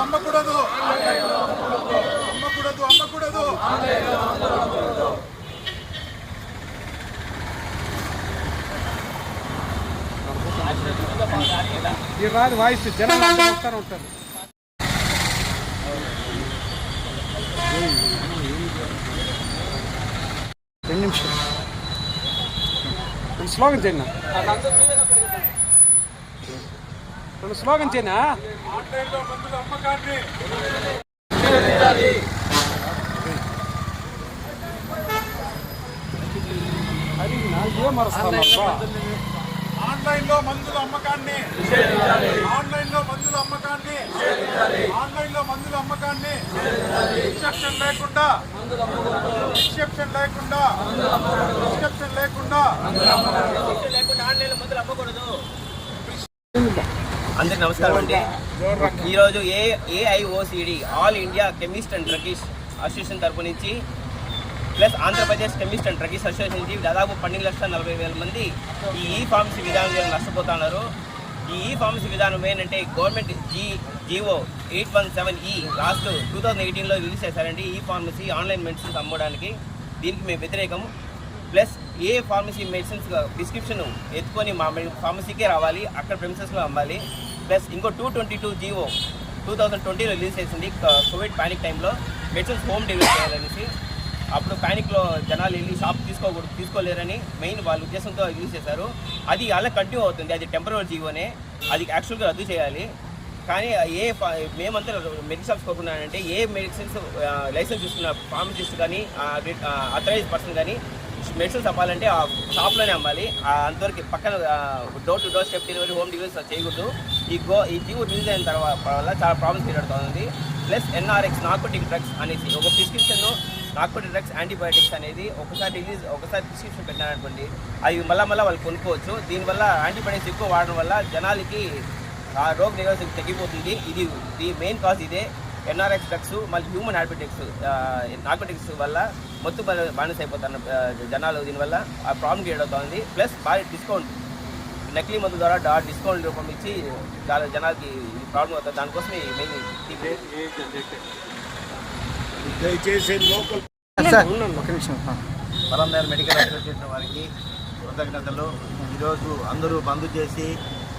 అమ్మకూడదు అమ్మకూడదు అమ్మకూడదు. ఈ రాదు వాయిస్ జనాలు వస్తారు ఉంటారు. రెండు నిమిషాలు స్లోగన్ చేయనా, రెండు స్లోగన్ చేయనా. ఆన్లైన్లో మందుల అమ్మకాన్ని అది నాకేం మరుస్తాను. ఆన్లైన్లో మందుల అమ్మకాన్ని ఆన్లైన్లో మందుల అమ్మకాన్ని ఆన్లైన్లో మందుల అమ్మకాన్ని ఎక్సెప్షన్ లేకుండా ఎక్సెప్షన్ లేకుండా ఎక్సెప్షన్ లేకుండా ఆన్లైన్లో మందులు అమ్మకూడదు. అందరికి నమస్కారం అండి. ఈరోజు AIOCD all India chemist and druggist association తరపు నుంచి plus Andhra Pradesh chemist and druggist association నుంచి దాదాపు 12,40,000 మంది ఈ ఫార్మసీ విధానం ద్వారా నష్టపోతున్నారు. ఈ ఫార్మసీ విధానం ఏంటంటే గవర్నమెంట్ జీవో 817E లాస్ట్ 2018లో రిలీజ్ చేశారండి. ఈ ఫార్మసీ ఆన్లైన్ మెడిసిన్స్ అమ్మడానికి. దీనికి మేము వ్యతిరేకం. Plus a pharmacy medicines prescription ఎత్తుకొని మా ఫార్మసీకే రావాలి, అక్కడ ప్రెమిసెస్లో అమ్మాలి. ప్లస్ ఇంకో 222 జీవో 2020లో రిలీజ్ చేసింది. కోవిడ్ ప్యానిక్ టైంలో మెడిసిన్స్ హోమ్ డెలివరీ చేయాలనేసి. అప్పుడు ప్యానిక్లో జనాలు వెళ్ళి షాప్ తీసుకోలేరని మెయిన్ వాళ్ళ ఉద్దేశంతో రిలీజ్ చేశారు. అది అలా కంటిన్యూ అవుతుంది. అది టెంపరరీ జీవోనే, అది యాక్చువల్గా రద్దు చేయాలి. కానీ మేమంతా మెడికల్ షాప్స్ కోరుకున్నానంటే ఏ మెడిసిన్స్ లైసెన్స్ తీసుకున్న ఫార్మసిస్ట్ కానీ అథరైజ్ పర్సన్ కానీ మెడిసిన్స్ అమ్మాలంటే ఆ షాప్లోనే అమ్మాలి. అంతవరకు పక్కన door to door step delivery home delivery చేయకూడదు. ఈ జీవో రిలీజ్ అయిన తర్వాత వల్ల చాలా ప్రాబ్లమ్స్ క్రియేట్ అవుతుంది. ప్లస్ NRX నార్కోటిక్ డ్రగ్స్ అనేసి ఒక ప్రిస్క్రిప్షన్ నార్కోటిక్ డ్రగ్స్ యాంటీబయాటిక్స్ అనేది ఒకసారి ప్రిస్క్రిప్షన్ పెట్టినారనుకోండి, అవి మళ్ళీ వాళ్ళు కొనుక్కోవచ్చు. దీనివల్ల యాంటీబయాటిక్స్ ఎక్కువ వాడడం వల్ల జనాలకి ఆ రోగ నిరోధక తగ్గిపోతుంది. ఇది మెయిన్ కాజ్ ఇదే. NRX డ్రగ్స్ మళ్ళీ హ్యూమన్ నార్కోటిక్స్ వల్ల మొత్తం బానిస అయిపోతున్న జనాలు. దీనివల్ల ఆ ప్రాబ్లం క్రియేట్ అవుతుంది. ప్లస్ భారీ డిస్కౌంట్ నకిలీ మందు ద్వారా డిస్కౌంట్ రూపం ఇచ్చి చాలా జనాలకి ప్రాబ్లం అవుతుంది. దానికోసమే మెయిన్ దయచేసి లోకల్ పలంనేరు మెడికల్ అసోసియేషన్ వారికి కృతజ్ఞతలు. ఈరోజు అందరూ బంద్ చేసి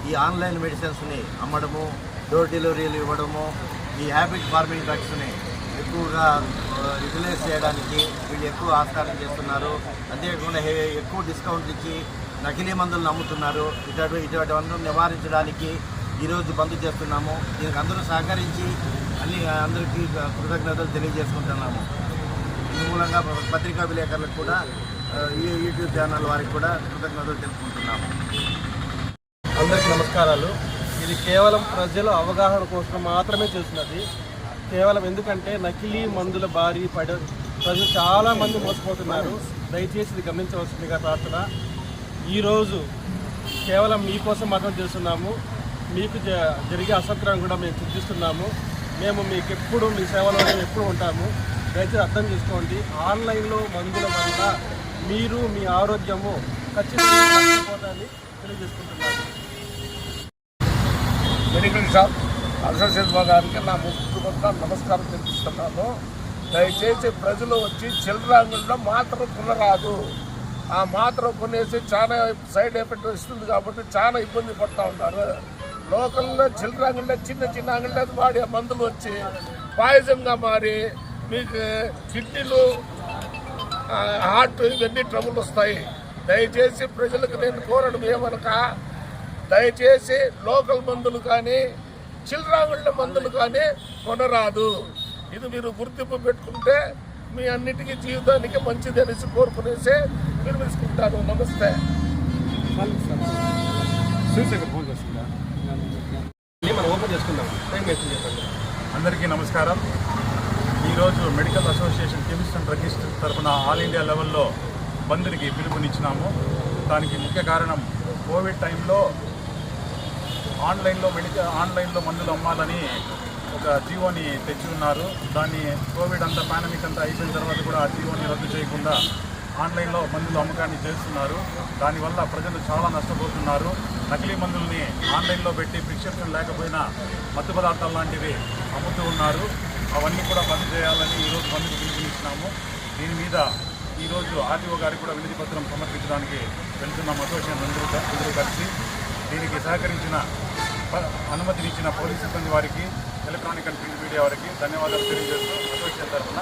ఈ ఆన్లైన్ మెడిసిన్స్ని అమ్మడము, డోర్ డెలివరీలు ఇవ్వడము, ఈ హ్యాబిట్ ఫార్మింగ్ డ్రగ్స్ని ఎక్కువగా రిజలైజ్ చేయడానికి వీళ్ళు ఎక్కువ ఆస్కారం చేస్తున్నారు. అంతేకాకుండా ఎక్కువ డిస్కౌంట్ ఇచ్చి నకిలీ మందులను అమ్ముతున్నారు. ఇటువంటి అందరూ నివారించడానికి ఈరోజు బంద్ చేస్తున్నాము. దీనికి అందరూ సహకరించి అందరికీ కృతజ్ఞతలు తెలియజేసుకుంటున్నాము. ఈ మూలంగా పత్రికా విలేకరులకు కూడా యూట్యూబ్ ఛానల్ వారికి కూడా కృతజ్ఞతలు తెలుపుకుంటున్నాము. అందరికీ నమస్కారాలు. ఇది కేవలం ప్రజల అవగాహన కోసం మాత్రమే చేస్తున్నది. కేవలం ఎందుకంటే నకిలీ మందుల బారి పడ ప్రజలు చాలామంది మోసపోతున్నారు. దయచేసి ఇది గమనించవలసిందిగా ప్రార్థన. ఈరోజు కేవలం మీకోసం మాత్రం చేస్తున్నాము. మీకు జరిగే అసౌకర్యం కూడా మేము చింతిస్తున్నాము. మేము మీకు ఎప్పుడు మీ సేవలోనే ఎప్పుడు ఉంటాము. దయచేసి అర్థం చేసుకోండి. ఆన్లైన్లో మందుల వల్ల మీరు మీ ఆరోగ్యము ఖచ్చితంగా నష్టపోతారని తెలియజేసుకుంటున్నాను. మెడికల్ షాప్ అసోసియేషన్ గారికి నా ముఖ్యంగా నమస్కారం తెలుపుతున్నాను. దయచేసి ప్రజలు వచ్చి చిల్లర అంగడిలో మాత్రం కొనరాదు. ఆ మాత్రం కొనేసి చాలా సైడ్ ఎఫెక్ట్ వస్తుంది కాబట్టి చాలా ఇబ్బంది పడుతూ ఉంటారు. లోకల్లో చిల్లర అంగడిలో చిన్న అంగడిలో వాడే మందులు వచ్చి పాయిజన్గా మారి మీకు కిడ్నీలు, హార్ట్ ఇవన్నీ ట్రబుల్ వస్తాయి. దయచేసి ప్రజలకు నేను కోరడం ఏమనక, దయచేసి లోకల్ మందులు కానీ చిల్లర అంగడిలో మందులు కానీ కొనరాదు. ఇది మీరు గుర్తింపు పెట్టుకుంటే మీ అన్నిటికీ జీవితానికి మంచిది అనేసి కోరుకునేసి నిర్మించుకుంటాను. నమస్తే. అందరికీ నమస్కారం. ఈరోజు medical association chemist and druggist తరఫున ఆల్ ఇండియా లెవెల్లో బంద్కి పిలుపునిచ్చినాము. దానికి ముఖ్య కారణం కోవిడ్ టైంలో ఆన్లైన్లో మందులు అమ్మాలని ఒక జీవోని తెచ్చి ఉన్నారు. దాన్ని కోవిడ్ అంతా పాండమిక్ అంతా అయిపోయిన తర్వాత కూడా ఆ జీవోని రద్దు చేయకుండా ఆన్లైన్లో మందులు అమ్మకాన్ని చేస్తున్నారు. దానివల్ల ప్రజలు చాలా నష్టపోతున్నారు. నకిలీ మందుల్ని ఆన్లైన్లో పెట్టి ప్రిస్క్రిప్షన్ లేకపోయినా మత్తు పదార్థాలు లాంటివి అమ్ముతూ ఉన్నారు. అవన్నీ కూడా బంద్ చేయాలని ఈరోజు బంద్కు పిలుపునిచ్చినాము. దీని మీద ఈరోజు ఆర్టీఓ గారికి కూడా వినతి పత్రం సమర్పించడానికి వెళ్తున్నాం. అసోసియేషన్ అందరూ కలిసి దీనికి సహకరించిన అనుమతినిచ్చిన పోలీస్ సిబ్బంది వారికి, ఎలక్ట్రానిక్ అండ్ ప్రింట్ మీడియా వారికి ధన్యవాదాలు తెలియజేస్తూ అసోసియేషన్ తరఫున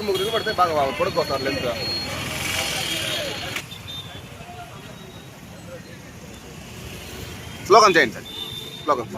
ముగ్గురు పడితే బాగా పడుకోతారు లెంత్. స్లోగన్ చేయండి సార్. స్లోగన్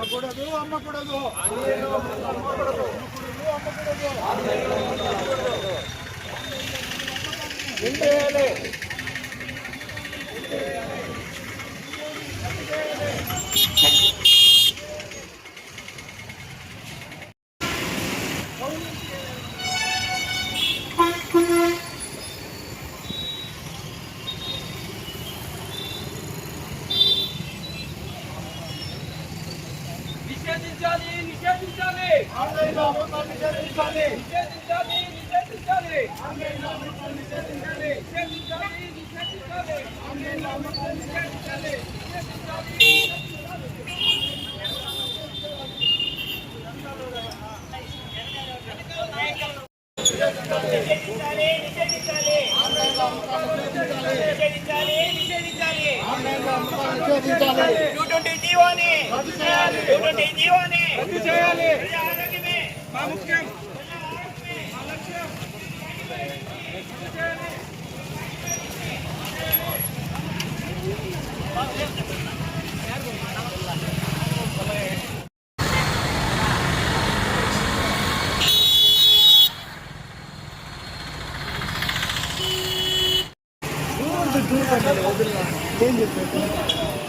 ఏం చెప్పారు?